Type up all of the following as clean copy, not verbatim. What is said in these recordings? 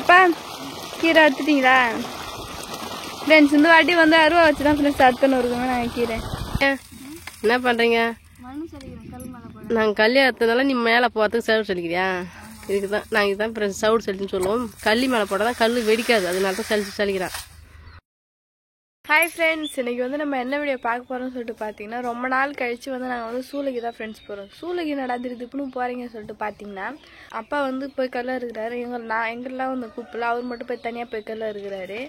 அப்பா கீரை எடுத்துட்டீங்களா ஃப்ரெண்ட்ஸ்? இந்த வாட்டி வந்து அருவா வச்சு தான் ஃப்ரெண்ட்ஸ் அறுத்துன்னு இருக்குங்க. நாங்கள் கீரை என்ன பண்ணுறீங்க? நாங்கள் கல்லி அறுத்ததுனால நீ மேலே போகிறதுக்கு சவுடு சொல்லிக்கிறியா? இதுக்கு தான் நாங்கள் இதுதான் ஃப்ரெண்ட்ஸ் சவுடு சொல்லின்னு சொல்லுவோம். கல்லி மேலே போட்டால் தான் கல் வெடிக்காது, அதனால தான் சலிக்கிறான். ஹாய் ஃப்ரெண்ட்ஸ், இன்றைக்கி வந்து நம்ம என்ன வீடியோ பார்க்க போகிறோம்னு சொல்லிட்டு பார்த்தீங்கன்னா, ரொம்ப நாள் கழித்து வந்து நாங்கள் வந்து சூளைக்கு தான் ஃப்ரெண்ட்ஸ் போகிறோம். சூளைக்கு நடந்துருக்கு இப்படின்னு போகிறீங்கன்னு சொல்லிட்டு பார்த்தீங்கன்னா, அப்பா வந்து போய் கல்ல இருக்கிறாரு. எங்கெல்லாம் வந்து கூப்பிடல, அவர் மட்டும் போய் தனியாக போய் கல்ல இருக்கிறாரு.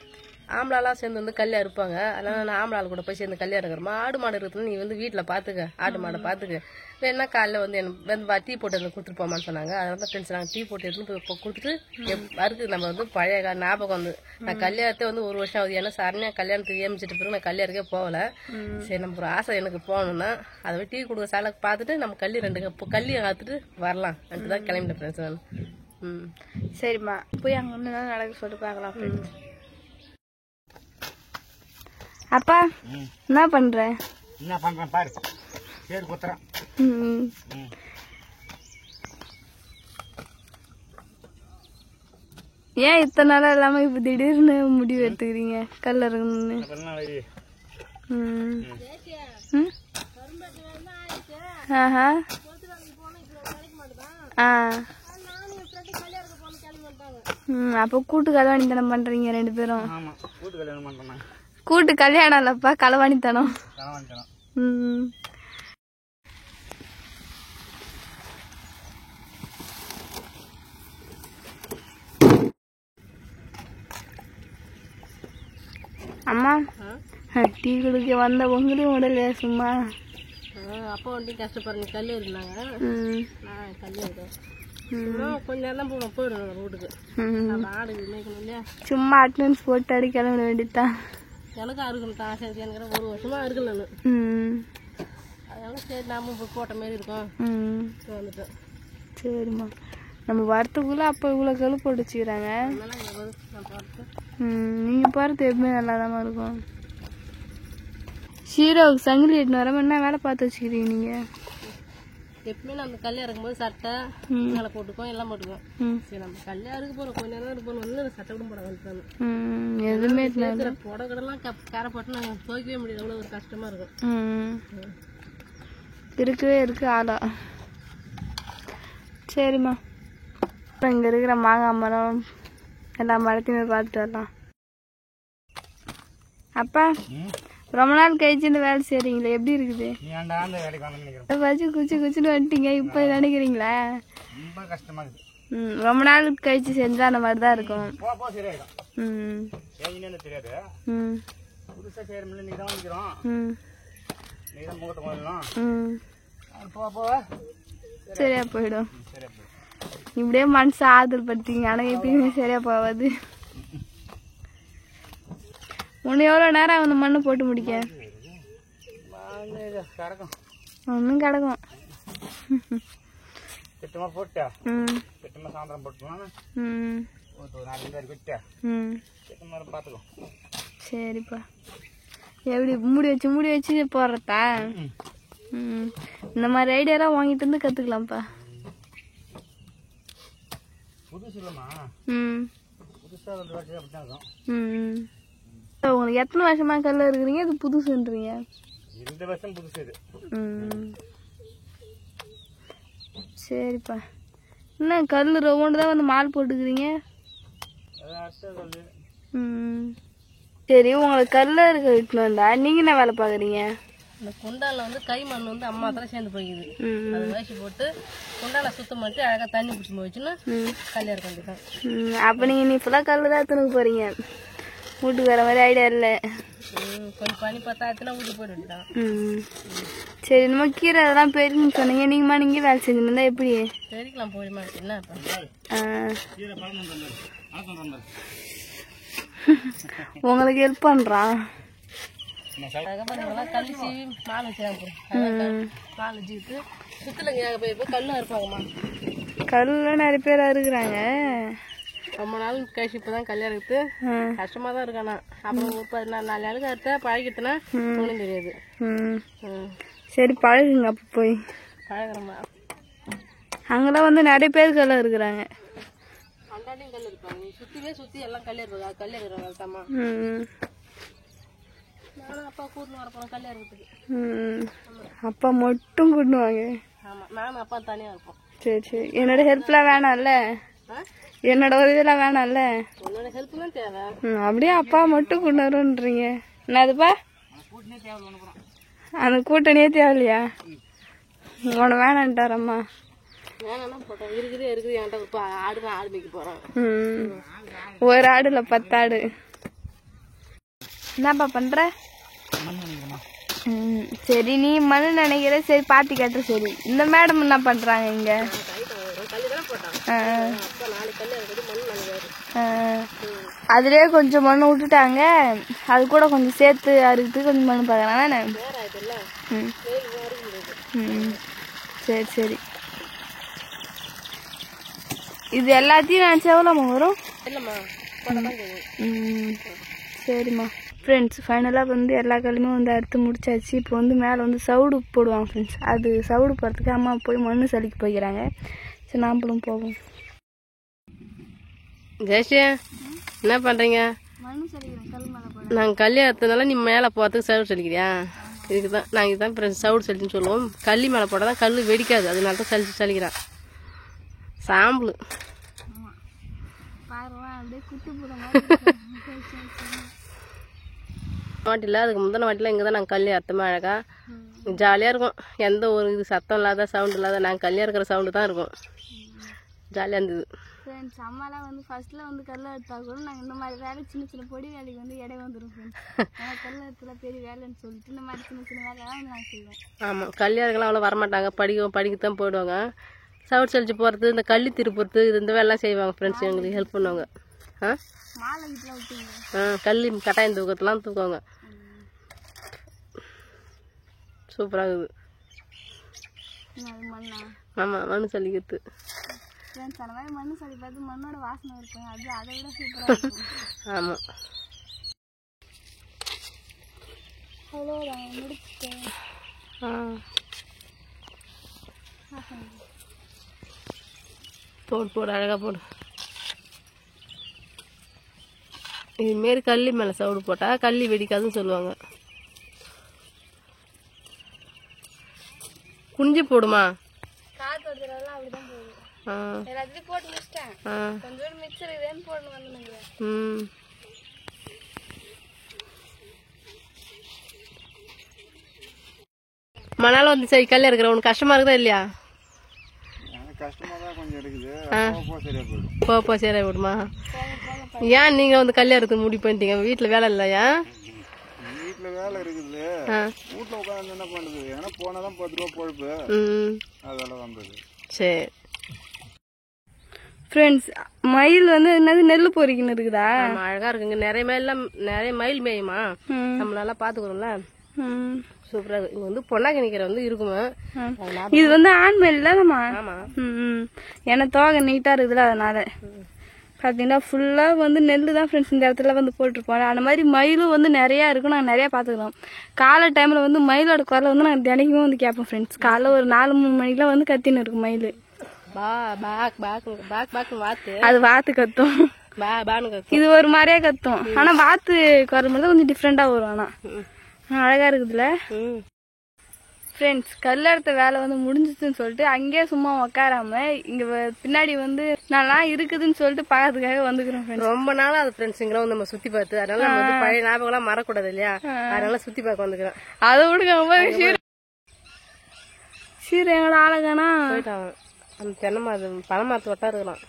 ஆம்பளாலாம் சேர்ந்து வந்து கல்யா இருப்பாங்க. அதனால நான் ஆம்பளால் கூட போய் சேர்ந்து கல்யா இருக்கிறோமா. ஆடு மாடு இருக்கிறது நீ வந்து வீட்டில் பார்த்துக்க, ஆடு மாடை பார்த்துக்க. வேணா காலைல வந்து எனக்கு டீ போட்டு வந்து கொடுத்துட்டு போமான்னு சொன்னாங்க. அதனால தான் ஃப்ரெண்ட்ஸ் நாங்கள் டீ போட்டு எடுத்து கொடுத்துட்டு அருக்கு. நம்ம வந்து பழைய ஞாபகம் வந்து நான் கல்யாணத்தை வந்து 1 வருஷம் ஆகுது. ஏன்னா சரணியாக கல்யாணத்துக்கு ஏமிச்சிட்டு பிறகு நான் கல்யாணத்துக்கே போகல. சரி, நம்ம ஒரு ஆசை எனக்கு போகணும்னா அதை டீ கொடுக்க சாலை பார்த்துட்டு நம்ம கல்லி காத்துட்டு வரலாம் அது தான் கிளம்பிட்டேன் ஃப்ரெண்ட்ஸ் நான். சரிம்மா, போய் அங்கே ஒன்று நாள் நடக்க சொல்லிட்டு பார்க்கலாம் ஃப்ரெண்ட்ஸ். அப்பா என்ன பண்ற? என்ன பண்றேன் பாரு, பேர் குத்துறேன். ஏன் இத்தனை நாளா இல்லாம இப்ப திடீர்னு முடிவு எடுத்துக்கிறீங்க கல்ல இருக்கணும்னு? அப்ப கூட்டு கல்யாணித்தனம் பண்றீங்க 2 பேரும்? கூட்டு கல்யாணம் இல்லப்பா, களவாணித்தனம். அம்மா டீ குடிக்க வந்த உங்களையும் உடலையா சும்மா? அப்பா வண்டி கஷ்டப்படுறீங்க, கல்லு இருந்தாங்க. நான் கல்லு இருக்கேன். கொஞ்ச நேரம் போயிடுவேன் வீட்டுக்கு. ஆடு மேய்க்கணும் இல்லையா? சும்மா அட்டனன்ஸ் போட்டு அடி கிளம்பிட வேண்டியதுதான். எனக்கும் அறுக்கணும் தான் சரி. எனக்கு 1 வருஷமா அறுக்கல. அதனால சரி நாம போட்ட மாதிரி இருக்கோம் வந்துட்டேன். சரிம்மா, நம்ம வரத்துக்குள்ள அப்போ இவ்வளோ கல் போட்டு வச்சுக்கிறாங்க. நீங்க போறது எப்பவுமே நல்லாதாம்மா இருக்கும். ஷீரோவுக்கு சங்கிலி எட்டுன்னு வர என்ன வேலை பார்த்து வச்சுக்கிறீங்க நீங்க? எப்பவுமே நம்ம கல்யாணம் இருக்கும்போது சட்டை மேலே போட்டுக்கோம், எல்லாம் போட்டுக்கோம். சரி, நம்ம கல்யாணம் இருக்க போறோம், கொஞ்ச நேரம் இருக்க போறோம் வந்து சட்டை கூட போட வந்துட்டாங்க. எதுவுமே புடவை கடைலாம் காரை போட்டு நாங்கள் துவைக்கவே முடியாது, அவ்வளோ ஒரு கஷ்டமா இருக்கும். இருக்கவே இருக்கு ஆளா. சரிம்மா, இப்போ இங்கே இருக்கிற மாங்காய் மரம் எல்லா மரத்தையுமே பார்த்துட்டு வரலாம். அப்பா ரொம்ப நாள் கழிச்சு இந்த வேலை செய்றீங்களே, எப்படி இருக்குது? வச்சு குச்சின்னு வந்துட்டீங்க, இப்போ நினைக்கிறீங்களா? ரொம்ப நாள் கழிச்சு செஞ்சா அந்த மாதிரி தான் இருக்கும். சரியா போயிடும். இப்படியே மனசு ஆறுதல் படுத்தீங்க, ஆனா எப்பயுமே சரியா போவாது. உன்னை எவ்வளோ நேரம் அந்த மண்ணு போட்டு முடிக்க? ஒன்றும் கிடக்கும். சரிப்பா, எப்படி மூடி வச்சு போடுறதா? இந்த மாதிரி ஐடியாலாம் வாங்கிட்டு வந்து கற்றுக்கலாம்ப்பா. உங்களுக்கு எத்தனை வருஷமா கல்ல இருக்கிறீங்க? இது புதுசுன்றீங்க? 2 வருஷம் புதுசு இது. சரிப்பா, என்ன கல் ரவுண்டு தான் வந்து மால் போட்டுக்கிறீங்க? சரி, உங்களுக்கு கல்ல இருக்க விட்டுன்னு வந்தா நீங்க என்ன வேலை பாக்குறீங்க? இந்த குண்டால வந்து கை மண் வந்து அம்மா தான் சேர்ந்து போய்க்குது. அதை வயசு போட்டு குண்டால சுத்தம் பண்ணிட்டு அழகா தண்ணி பிடிச்சி போச்சுன்னா கல்யாணம் இருக்க வேண்டியதான். அப்ப நீ ஃபுல்லா கல்லு தான் எடுத்துன்னு போறீங்க, வீட்டுக்கு வர மாதிரி ஐடியா இல்லை. கொஞ்சம் பனி பத்தாயிரத்துல வீட்டுக்கு போயிட்டு வேண்டியதான். சரி, நம்ம கீரை அதெல்லாம் பெருக்குன்னு சொன்னீங்க, நீங்க வேலை செஞ்சுருந்தா எப்படி? பெருக்கலாம் போயிடுமா? என்ன உங்களுக்கு ஹெல்ப் பண்றான். கல் சீவி மால் வச்சுறாங்க. மால் வச்சுக்கிட்டு சுத்தலைங்க போய் கல்லும் இருப்பாங்கம்மா. கல்ல நிறைய பேர் இருக்கிறாங்க. ரொம்ப நாள் கழிச்சு இப்பதான் கல்யாணம் இருக்கு, கஷ்டமா தான் இருக்கானா. அப்புறம் 4 நாளுக்கு அறுத்தா பழகிட்டுனா ஒன்றும் தெரியாது. சரி, பழகுங்க. அப்ப போய் பழகுறோமா? அங்கெல்லாம் வந்து நிறைய பேர் கல்ல இருக்கிறாங்க. எல்லாத்தையும் கல் இருப்பாங்க. சுத்தி எல்லாம் கல் இருப்பாங்க. கல் இருக்கிறவங்க தாமா. நானும் அப்பா கூட்டின்னு வர போறோம் கல் இருக்கிறதுக்கு. அப்பா மட்டும் கூட்டுவாங்க. ஆமா, நானும் அப்பா தனியா இருப்போம். சரி என்னோட ஹெல்ப்லாம் வேணாம்ல, என்னோட உதவியெல்லாம் வேணாம்ல. உன்னோட ஹெல்ப்லாம் தேவை. அப்படியே அப்பா மட்டும் கொண்டு வரும்ன்றீங்க. என்னதுப்பா அந்த கூட்டணியே தேவையில்லையா? உன வேணான்ட்டாரம்மா. வேணாம் போட்டோம். இருக்குது என்கிட்ட இப்போ ஆடு மேய்க்க போறோம். ஒரு ஆடு இல்ல 10 ஆடு. என்னப்பா பண்ற? சரி நீ மண்ணு நினைக்கிற, சரி பாத்தி கட்டுற. சரி இந்த மேடம் என்ன பண்றாங்க இங்க? அதுலயே கொஞ்சம் மண்ணு விட்டுட்டாங்க, அது கூட கொஞ்சம் சேர்த்து அறுக்கிறதுக்கு கொஞ்சம் மண்ணு பாக்குறாங்க. சரி சரி இது எல்லாத்தையும் நினைச்சா எவ்வளோம்மா வரும்? சரிம்மா. ஃப்ரெண்ட்ஸ் ஃபைனலாக வந்து எல்லா கல்லுமே வந்து அறுத்து முடிச்சாச்சு. இப்போ வந்து மேலே வந்து சவுடு போடுவாங்க ஃப்ரெண்ட்ஸ். அது சவுடு போகிறதுக்கு அம்மா போய் மண்ணு சலிக்கு போய்க்கிறாங்க. சரி நாம்பளும் போவோம். ஜெயஸ்ரீ என்ன பண்ணுறீங்க? மண்ணு சலிக்கிறேன் கல் மேலே போட. நாங்கள் கல்யாணத்தினால நீ மேலே போகிறதுக்கு சவுடு சலிக்கிறியா? இதுக்கு தான் நாங்கள் இதுதான் ஃப்ரெண்ட்ஸ் சவுடு சலின்னு சொல்லுவோம். கல்லி மேலே போட்டால் தான் கல் வெடிக்காது, அதனால தான் சலிக்கிறான். சாம்பிள் வாட்டில அதுக்கு முந்தின வாட்டில இங்கே தான் நாங்கள் கல் அர்த்தமாக அழகா ஜாலியாக இருக்கும். எந்த ஒரு இது சத்தம் இல்லாத சவுண்டு இல்லாத நாங்கள் கல்லியாக இருக்கிற சவுண்டு தான் இருக்கும். ஜாலியாக இருந்தது. ஃப்ரெண்ட்ஸ் அம்மாலாம் வந்து ஃபர்ஸ்ட்டில் வந்து கல் எடுத்தா கூட நாங்கள் இந்த மாதிரி வேலை சின்ன சின்ன பொடி வேலைக்கு வந்து இடை வந்துடும் ஃப்ரெண்ட்ஸ். ஆனால் கல் எடுத்துல பெரிய வேலைன்னு சொல்லிட்டு இந்த மாதிரி சின்ன சின்ன வேலையெல்லாம் வந்து நாங்கள் செய்வோம். ஆமாம், கல்யாணங்கள்லாம் அவ்வளோ வரமாட்டாங்க, படிக்கத்தான் போயிடுவாங்க. சவுட் சலிச்சு போகிறது, இந்த கள்ளி திருப்புறது, இது இந்த வேலைலாம் செய்வாங்க ஃப்ரெண்ட்ஸ். எங்களுக்கு ஹெல்ப் பண்ணுவாங்க. கள்ளி கட்டாயம் தூக்கத்தெல்லாம் தூக்குவாங்க. சூப்பராக இருக்குது. ஆமாம், மண்ணு சலிக்கிறது. மண்ணு சளி பார்த்து மண்ணோட வாசனை இருக்கும், அது அதை விட சூப்பராக இருக்கும். ஆமாம், அவ்வளோதான் முடிச்சுட்டேன். போடு அழகாக போடு. இதுமாரி கல்லி மேலே சவுடு போட்டால் கல்லி வெடிக்காதுன்னு சொல்லுவாங்க. குஞ்சு போடுமா? எல்லாத்தையும் போட்டு முடிச்சிட்டேன். கொஞ்சோண்டு மிச்சம் இருக்குதுன்னு போடணும் வந்து. மணால வந்து சரி கல்ல இருக்கிற உனக்கு கஷ்டமா இருக்குதா இல்லையா? போ சரியா போடுமா? ஏன் நீங்க வந்து கல்யாணம் இருக்கு முடிவு பண்ணிட்டீங்க? வீட்டுல வேலை இல்லையா? வீட்டுல வேலை இருக்குது, வீட்டுல உட்காந்து என்ன பண்றது? ஏன்னா போனாதான் 10 ரூபா பொழுப்பு, அதெல்லாம் வந்தது. சரி ஃப்ரெண்ட்ஸ், மயில் வந்து என்னது நெல் பொறிக்கின்னு இருக்குதா? அழகா இருக்குங்க. நிறைய மயில் மேயுமா, நம்ம நல்லா பாத்துக்கிறோம்ல. சூப்பரா இருக்கு. இங்க வந்து பொன்னாங்கண்ணிக்கரை வந்து இருக்குமா. இது வந்து ஆண் மயில் இல்லம்மா? ஆமா. ஏன்னா தோகை நீட்டா இருக்குதுல, அதனால பாத்தீங்கன்னா ஃபுல்லா வந்து நெல்லு தான் ஃப்ரெண்ட்ஸ் இந்த இடத்துல வந்து போட்டிருப்போம். அந்த மாதிரி மயிலும் வந்து நிறைய இருக்கும். நாங்கள் நிறைய பாத்துக்கிறோம். காலை டைம்ல வந்து மயிலோட குரலை வந்து நாங்கள் தினைக்குமே வந்து கேட்போம் ஃப்ரெண்ட்ஸ். காலைல ஒரு 4-3 மணிக்கெல்லாம் வந்து கத்தின்னு இருக்கும் மயில். அது வாத்து கத்தும், இது ஒரு மாதிரியே கத்தும். ஆனா வாத்து குரல் மட்டும் கொஞ்சம் டிஃப்ரெண்டா வரும். ஆனா அழகா இருக்குதுல்ல ஃப்ரெண்ட்ஸ். கல் எடுத்த வேலை வந்து முடிஞ்சிச்சுன்னு சொல்லிட்டு அங்கேயே சும்மா உக்காராம இங்க பின்னாடி வந்து நல்லா இருக்குதுன்னு சொல்லிட்டு பாக்கிறதுக்காக வந்துக்கிறோம். ரொம்ப நாளா அது ஃப்ரெண்ட்ஸ் இங்க வந்து நம்ம சுத்தி பார்த்து, அதனால நம்ம வந்து பழைய ஞாபகம் எல்லாம் மறக்கூடாது இல்லையா? அதனால சுத்தி பார்க்க வந்துக்கிறோம். அதை விடுங்க சீர எங்களோட ஆளகானா போயிட்டாங்க. அந்த தென்னை மரம் பனை மரத்து வட்டா இருக்கலாம்.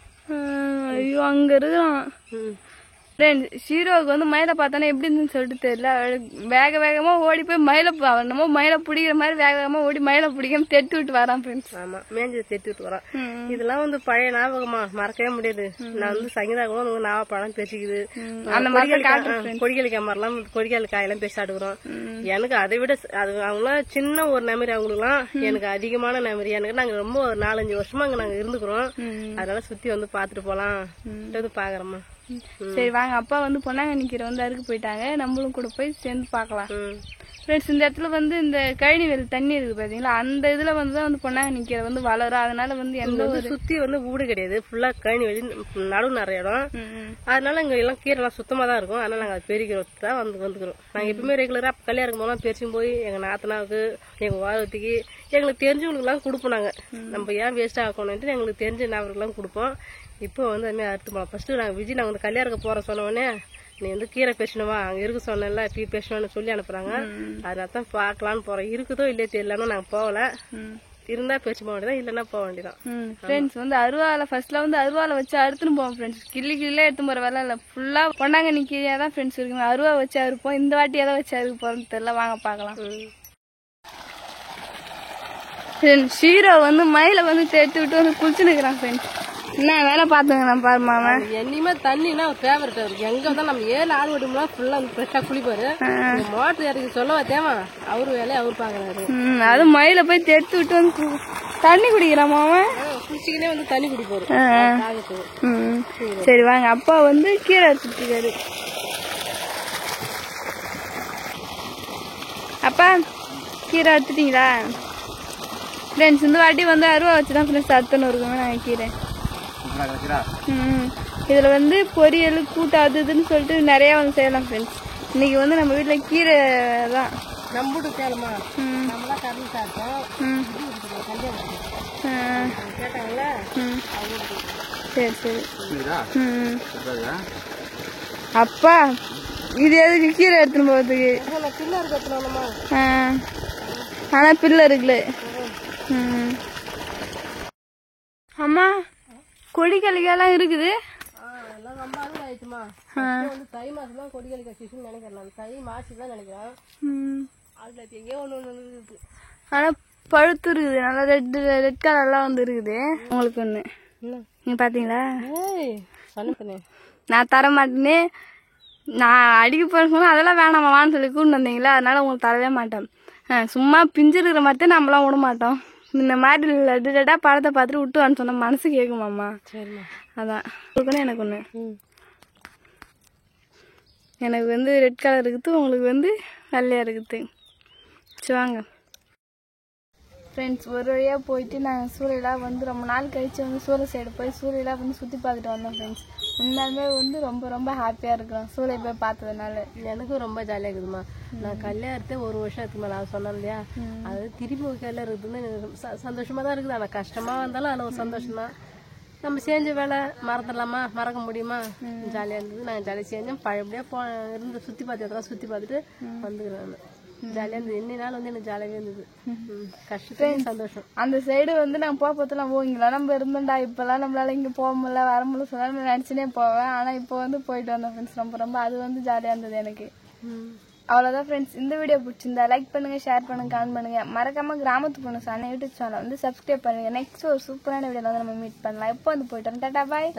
ஐயோ அங்க இருக்கலாம். ஷீரோவுக்கு வந்து மயிலை பார்த்தானே எப்படி இருந்துன்னு சொல்லிட்டு தெரியல. வேகமா ஓடி போய் நம்ம மயிலை பிடிக்கிற மாதிரி வேகமா ஓடி மயிலை பிடிக்காம தெட்டு விட்டு வரான் ஃப்ரெண்ட்ஸ். ஆமா, மேஞ்சது தெட்டு விட்டு வரான். இதெல்லாம் வந்து பழைய ஞாபகமா, மறக்கவே முடியாது. நான் வந்து சங்கீதா கூட நாவப்பழம் பேசிக்குது, அந்த மாதிரி கொடிகள் மரம்லாம் கொடிகள் காயெல்லாம் பேசி ஆடுகிறோம். எனக்கு அதை விட அது அவங்களாம் சின்ன ஒரு மெமரி, அவங்களுக்குலாம் எனக்கு அதிகமான மெமரி. எனக்கு நாங்க ரொம்ப 4-5 வருஷமா அங்க நாங்க இருந்துக்கிறோம். அதனால சுத்தி வந்து பாத்துட்டு போலாம் பாக்குறோமா. சரி வாங்க, அப்பா வந்து பொன்னாங்கண்ணிக்கரை வந்து அறுக்க போயிட்டாங்க. நம்மளும் கூட போய் சேர்ந்து பாக்கலாம். ஃப்ரெண்ட்ஸ் இந்த இடத்துல வந்து இந்த கழனி வேல் தண்ணி இருக்குது பாத்தீங்களா, அந்த இதுல வந்து தான் வந்து பொன்னாங்கண்ணி கீரை வந்து வளரும். அதனால வந்து எந்த ஒரு சுத்தி வந்து வீடு கிடையாது, ஃபுல்லா கழனி வெளி நடுவு நிறைய இடம். அதனால இங்க எல்லாம் கீரை எல்லாம் சுத்தமா தான் இருக்கும். அதனால நாங்க பெருக்கிறோம் தான் வந்துக்கிறோம். நாங்க எப்பவுமே ரெகுலரா கல்யாணம் இருக்கும் போதெல்லாம் பெருச்சும் போய் எங்க நாத்தனாவுக்கு எங்க வாரத்துக்கு எங்களுக்கு தெரிஞ்சவங்களுக்கு எல்லாம் கொடுப்போம். நாங்க நம்ம ஏன் வேஸ்ட் ஆகணும்ட்டு எங்களுக்கு தெரிஞ்ச நபருக்கெல்லாம் கொடுப்போம். இப்போ வந்து அதுமாதிரி அறுத்து போனோம். ஃபர்ஸ்ட் நாங்க விஜய் நாங்க வந்து கல்யாணம் போற சொன்ன உடனே நீ வந்து கீரை பேசணுமா அங்க இருக்கு சொன்னல டீ பேசணும்னு சொல்லி அனுப்புறாங்க. அதனால தான் பாக்கலான்னு போறோம். இருக்குதோ இல்லையே தெரியலன்னு நாங்க போகல. இருந்தா பேச வேண்டியதான், இல்லன்னா போக வேண்டியதான். ஃப்ரெண்ட்ஸ் வந்து அருவாலை ஃபர்ஸ்ட்ல வந்து அருவாலை வச்சு அறுத்துன்னு போவோம் ஃப்ரெண்ட்ஸ். கிள்ளிலாம் எடுத்து போற வேலை இல்ல, ஃபுல்லா பொன்னாங்கண்ணி கீரையா தான் ஃப்ரெண்ட்ஸ் இருக்குங்க. அருவா வச்சு அறுப்போம். இந்த வாட்டி எதை வச்சு அறுக்க போறோம்னு தெரியல, வாங்க பாக்கலாம். ஷீரோ வந்து மயில வந்து தேர்த்து விட்டு வந்து குளிச்சு நிக்கிறான் ஃப்ரெண்ட்ஸ். என்ன வேலை பாத்துங்க நான் பாரு மாமா. என்னையுமே தண்ணினா ஃபேவரட் அவருக்கு. எங்க தான் நம்ம 7 ஆள் விட்டோம்னா ஃபுல்லா ஃப்ரெஷ்ஷா குளிப்பாரு. மோட்டர் இறக்கி சொல்ல தேவை, அவரு வேலையை அவரு பாக்குறாரு. அது மயில போய் தேர்த்து விட்டு வந்து தண்ணி குடிக்கிறான் மாமா. குளிச்சுக்கினே வந்து தண்ணி குடிப்பாரு. சரி வாங்க, அப்பா வந்து கீரை அறுத்துட்டு. அப்பா கீரை அறுத்துட்டீங்களா ஃப்ரெண்ட்ஸ்? இந்த வாட்டி வந்து அருவா வச்சுதான் ஃப்ரெண்ட்ஸ் அறுத்துன்னு இருக்குங்க நாங்கள் கீரை. இதுல வந்து பொரியல் கூட்டு அது இதுன்னு சொல்லிட்டு நிறைய வந்து செய்யலாம் ஃப்ரெண்ட்ஸ். இன்னைக்கு வந்து நம்ம வீட்டுல கீரை தான். நம்ம வீட்டு கேளுமா, நம்மளா கறந்து சாப்பிட்டோம். கேட்டாங்கல்ல. சரி சரி. அப்பா இது எதுக்கு கீரை எடுத்துன்னு போறதுக்கு? பிள்ளை இருக்கணுமா? ஆனா பிள்ளை இருக்குல்ல. அம்மா கொடிக்கலிக்கெல்லாம் இருக்குது. எல்லாம் ரொம்ப அறுவடை ஆயிடுச்சுமா. வந்து தை மாசம் தான் கொடிக்கலிக்கா சீசன் நினைக்கிறேன். தை மாசம் தான் நினைக்கிறேன். அதுல எங்கேயோ ஒண்ணு. ஆனா பழுத்து இருக்குது, நல்லா ரெட் கலர்லாம் வந்து இருக்குது. உங்களுக்கு ஒண்ணு நீங்க பாத்தீங்களா? நான் தர மாட்டேன்னு நான் அடிக்க போறேன்னு அதெல்லாம் வேணாமான்னு சொல்லி கூண்டு வந்தீங்களா, அதனால உங்களுக்கு தரவே மாட்டேன். சும்மா பிஞ்சு இருக்கிற மாதிரி நம்மளாம் விட மாட்டோம். இந்த மாதிரி லட்டா பழத்தை பார்த்துட்டு விட்டுவான்னு சொன்ன மனசு கேட்குமாம்மா. அதான் உங்களுக்கு எனக்கு ஒண்ணு. எனக்கு வந்து ரெட் கலர் இருக்குது, உங்களுக்கு வந்து வெள்ளையா இருக்குது. சரி வாங்க ஃப்ரெண்ட்ஸ், ஒரு வழியாக போயிட்டு நாங்கள் சூரியலாக வந்து ரொம்ப நாள் கழிச்சு வந்து சூரிய சைடு போய் சூரியலாக வந்து சுற்றி பார்த்துட்டு வந்தோம் ஃப்ரெண்ட்ஸ். உண்மையுமே வந்து ரொம்ப ரொம்ப ஹாப்பியாக இருக்கிறோம் சூரிய போய் பார்த்ததுனால. எனக்கும் ரொம்ப ஜாலியாக இருக்குதுமா. நான் கல்யாணத்தை 1 வருஷம் இருக்குமா, நான் சொன்னேன் இல்லையா, அது திரும்பி கல்யாணம் இருக்குதுன்னு எனக்கு சந்தோஷமாக தான் இருக்குது. ஆனால் கஷ்டமாக வந்தாலும் அதில் ஒரு சந்தோஷம் தான். நம்ம செஞ்ச வேலை மறந்துடலாமா, மறக்க முடியுமா? ஜாலியாக இருந்தது. நாங்கள் ஜாலியாக செஞ்சோம். பழையபடியாக இருந்து சுற்றி பார்த்து சுற்றி பார்த்துட்டு வந்துக்கிறேன். ஜாலியாக இருந்தது. இன்னி நாள் வந்து எனக்கு ஜாலியாகவே இருந்தது. கஷ்டத்தையும் சந்தோஷம். அந்த சைடு வந்து நான் போகிறப்பலாம் இங்கெல்லாம் நம்ம இருந்தோம்டா, இப்போல்லாம் நம்மளால இங்கே போக முடியல வர முடியல சொன்னாலும் நினச்சினே போவேன். ஆனால் இப்போ வந்து போயிட்டு வந்தோம் ஃப்ரெண்ட்ஸ். ரொம்ப ரொம்ப அது வந்து ஜாலியாக இருந்தது எனக்கு. அவ்வளோதான் ஃப்ரெண்ட்ஸ். இந்த வீடியோ பிடிச்சிருந்தா லைக் பண்ணுங்க, ஷேர் பண்ணுங்க, கமெண்ட் பண்ணுங்க. மறக்காம கிராமத்து பொண்ணு சார் யூடியூப் சேனல் வந்து சப்ஸ்கிரைப் பண்ணுங்க. நெக்ஸ்ட் ஒரு சூப்பரான வீடியோல வந்து நம்ம மீட் பண்ணலாம். எப்போ வந்து போயிட்டு வரோம். டாடா பாய்.